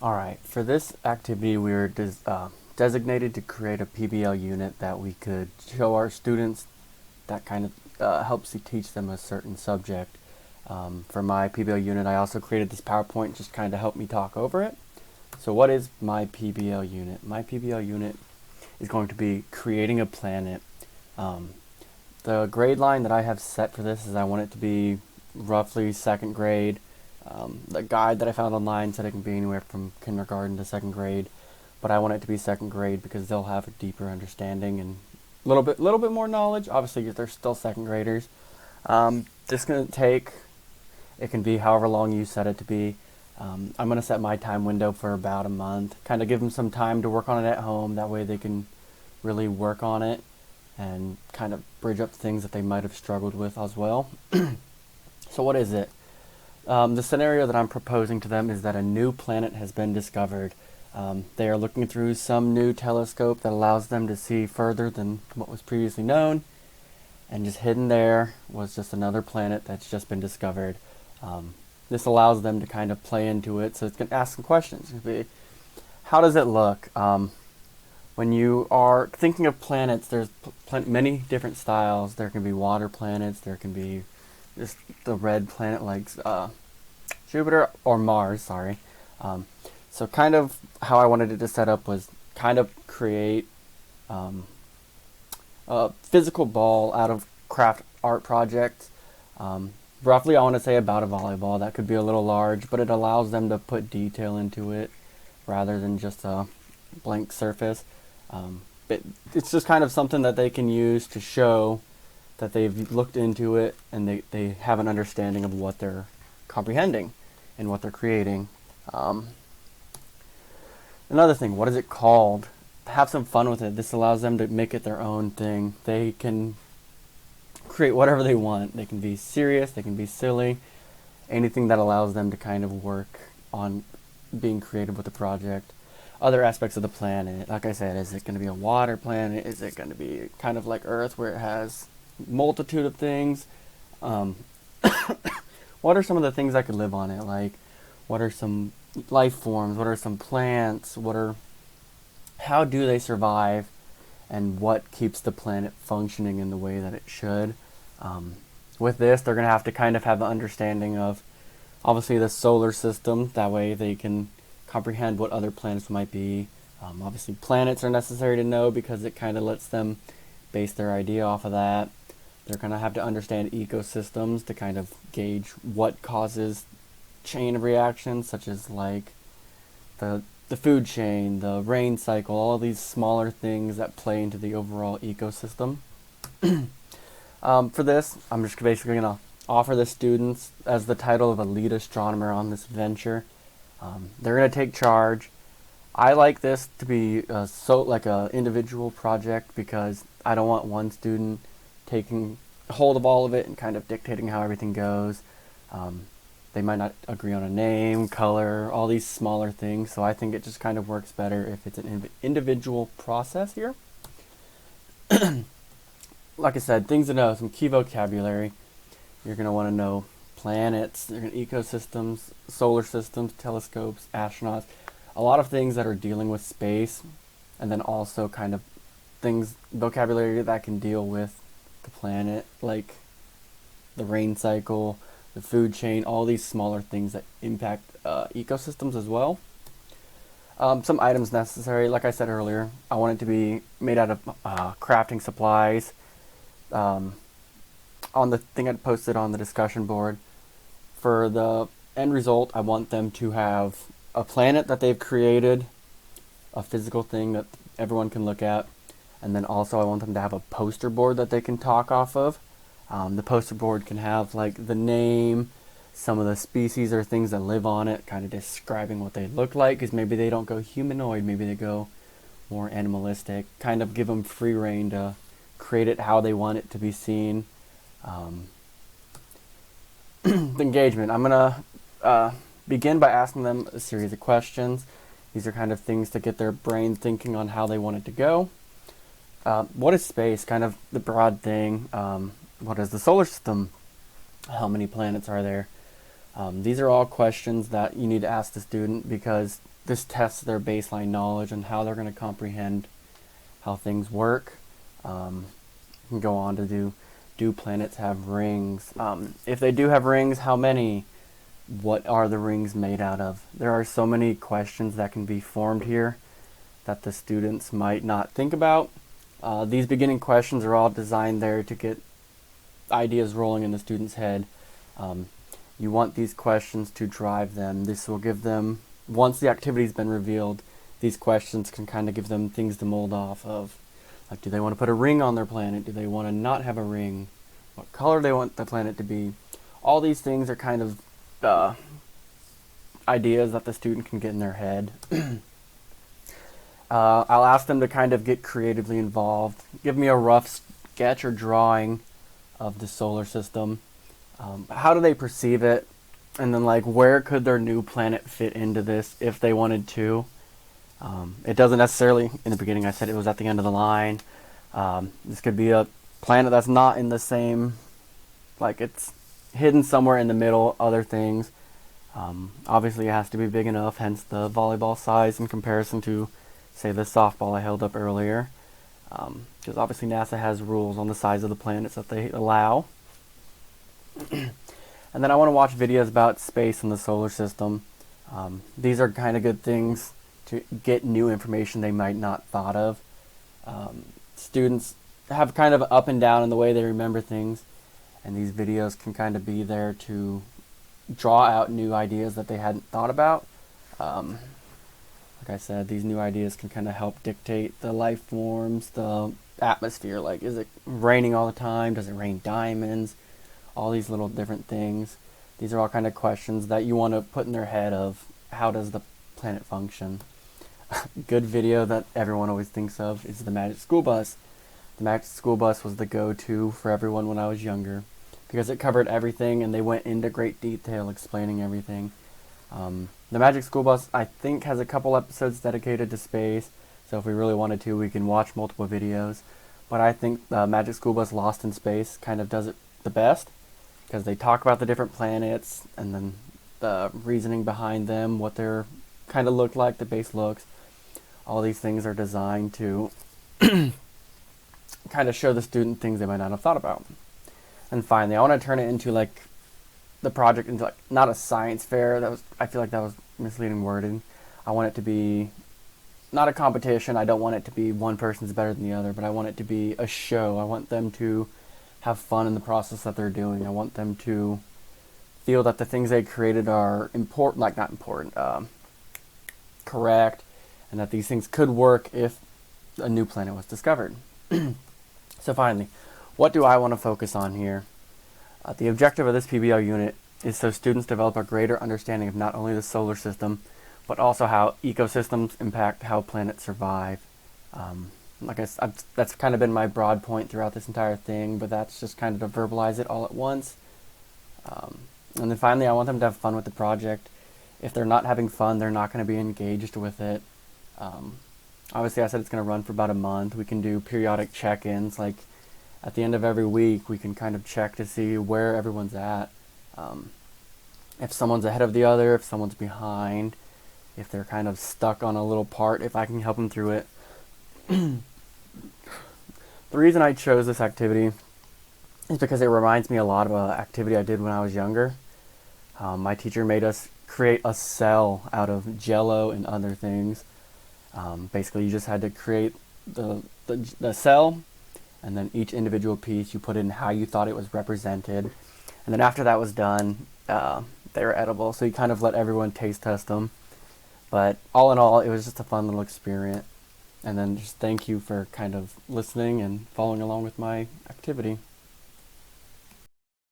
Alright, for this activity we were designated to create a PBL unit that we could show our students that kind of helps you teach them a certain subject. For my PBL unit I also created this PowerPoint just kind of help me talk over it. So what is my PBL unit? My PBL unit is going to be creating a planet. The grade line that I have set for this is I want it to be roughly second grade. The guide that I found online said it can be anywhere from kindergarten to second grade, but I want it to be second grade because they'll have a deeper understanding and little bit more knowledge. Obviously, they're still second graders. This gonna take. It can be however long you set it to be. I'm gonna set my time window for about a month. Kind of give them some time to work on it at home. That way, they can really work on it and kind of bridge up things that they might have struggled with as well. So, what is it? The scenario that I'm proposing to them is that a new planet has been discovered. They are looking through some new telescope that allows them to see further than what was previously known, and just hidden there was just another planet that's just been discovered. This allows them to kind of play into it, so it's going to ask some questions. How does it look? When you are thinking of planets, there's many different styles. There can be water planets, there can be just the red planet like Jupiter or Mars, sorry. So kind of how I wanted it to set up was kind of create a physical ball out of craft art projects. Roughly I want to say about a volleyball. That could be a little large, but it allows them to put detail into it rather than just a blank surface. It's just kind of something that they can use to show that they've looked into it and they have an understanding of what they're comprehending and what they're creating. Another thing, what is it called? Have some fun with it. This allows them to make it their own thing. They can create whatever they want. They can be serious, they can be silly, anything that allows them to kind of work on being creative with the project. Other aspects of the planet, like I said, is it going to be a water planet? Is it going to be kind of like Earth where it has multitude of things? What are some of the things that could live on it? Like, what are some life forms? What are some plants? How do they survive? And what keeps the planet functioning in the way that it should? With this, they're going to have to kind of have an understanding of, obviously, the solar system. That way they can comprehend what other planets might be. Obviously, planets are necessary to know because it kind of lets them base their idea off of that. They're going to have to understand ecosystems to kind of gauge what causes chain of reactions, such as like the food chain, the rain cycle, all these smaller things that play into the overall ecosystem. For this, I'm just basically going to offer the students as the title of a lead astronomer on this venture. They're going to take charge. I like this to be like a individual project because I don't want one student taking hold of all of it and kind of dictating how everything goes. They might not agree on a name, color, all these smaller things, so I think it just kind of works better if it's an individual process here. Like I said, things to know, some key vocabulary. You're going to want to know planets, ecosystems, solar systems, telescopes, astronauts, a lot of things that are dealing with space, and then also kind of things, vocabulary that can deal with the planet, like the rain cycle, the food chain, all these smaller things that impact ecosystems as well. Some items necessary, like I said earlier, I want it to be made out of crafting supplies. On the thing I posted on the discussion board, for the end result, I want them to have a planet that they've created, a physical thing that everyone can look at, and then also I want them to have a poster board that they can talk off of. The poster board can have like the name, some of the species or things that live on it, kind of describing what they look like, because maybe they don't go humanoid, maybe they go more animalistic, kind of give them free reign to create it how they want it to be seen. The engagement, I'm going to begin by asking them a series of questions. These are kind of things to get their brain thinking on how they want it to go. What is space? Kind of the broad thing. What is the solar system? How many planets are there? These are all questions that you need to ask the student because this tests their baseline knowledge and how they're going to comprehend how things work. You can go on to do planets have rings? If they do have rings, how many? What are the rings made out of? There are so many questions that can be formed here that the students might not think about. These beginning questions are all designed there to get ideas rolling in the student's head. You want these questions to drive them. This will give them, once the activity's been revealed, these questions can kind of give them things to mold off of. Like, do they want to put a ring on their planet? Do they want to not have a ring? What color do they want the planet to be? All these things are kind of ideas that the student can get in their head. I'll ask them to kind of get creatively involved. Give me a rough sketch or drawing of the solar system. How do they perceive it? And then, like, where could their new planet fit into this if they wanted to? It doesn't necessarily, in the beginning I said it was at the end of the line. This could be a planet that's not in the same, like, it's hidden somewhere in the middle, other things. Obviously it has to be big enough, hence the volleyball size in comparison to, say, the softball I held up earlier. Because obviously NASA has rules on the size of the planets that they allow. And then I want to watch videos about space and the solar system. These are kind of good things to get new information they might not thought of. Students have kind of up and down in the way they remember things, and these videos can kind of be there to draw out new ideas that they hadn't thought about. Like I said, these new ideas can kind of help dictate the life forms, the atmosphere. Like, is it raining all the time? Does it rain diamonds? All these little different things. These are all kind of questions that you want to put in their head of how does the planet function. Good video that everyone always thinks of is the Magic School Bus. The Magic School Bus was the go-to for everyone when I was younger because it covered everything and they went into great detail explaining everything. The Magic School Bus, I think, has a couple episodes dedicated to space, so if we really wanted to, we can watch multiple videos. But I think the Magic School Bus Lost in Space kind of does it the best because they talk about the different planets and then the reasoning behind them, what they're kind of look like, the base looks. All these things are designed to kind of show the student things they might not have thought about. And finally, I want to turn it into, like, the project into, like, not a science fair. I feel like that was misleading wording. I want it to be not a competition. I don't want it to be one person's better than the other, but I want it to be a show. I want them to have fun in the process that they're doing. I want them to feel that the things they created are important, like, not important, correct, and that these things could work if a new planet was discovered. So finally, what do I want to focus on here? The objective of this PBL unit is so students develop a greater understanding of not only the solar system, but also how ecosystems impact how planets survive. Like I said, that's kind of been my broad point throughout this entire thing, but that's just kind of to verbalize it all at once. And then finally, I want them to have fun with the project. If they're not having fun, they're not going to be engaged with it. Obviously, I said it's going to run for about a month. We can do periodic check-ins, like at the end of every week, we can kind of check to see where everyone's at. If someone's ahead of the other, if someone's behind, if they're kind of stuck on a little part, if I can help them through it. The reason I chose this activity is because it reminds me a lot of an activity I did when I was younger. My teacher made us create a cell out of Jello and other things. Basically, you just had to create the cell, and then each individual piece you put in how you thought it was represented. And then after that was done, they were edible, so you kind of let everyone taste test them. But all in all, it was just a fun little experience. And then just thank you for kind of listening and following along with my activity.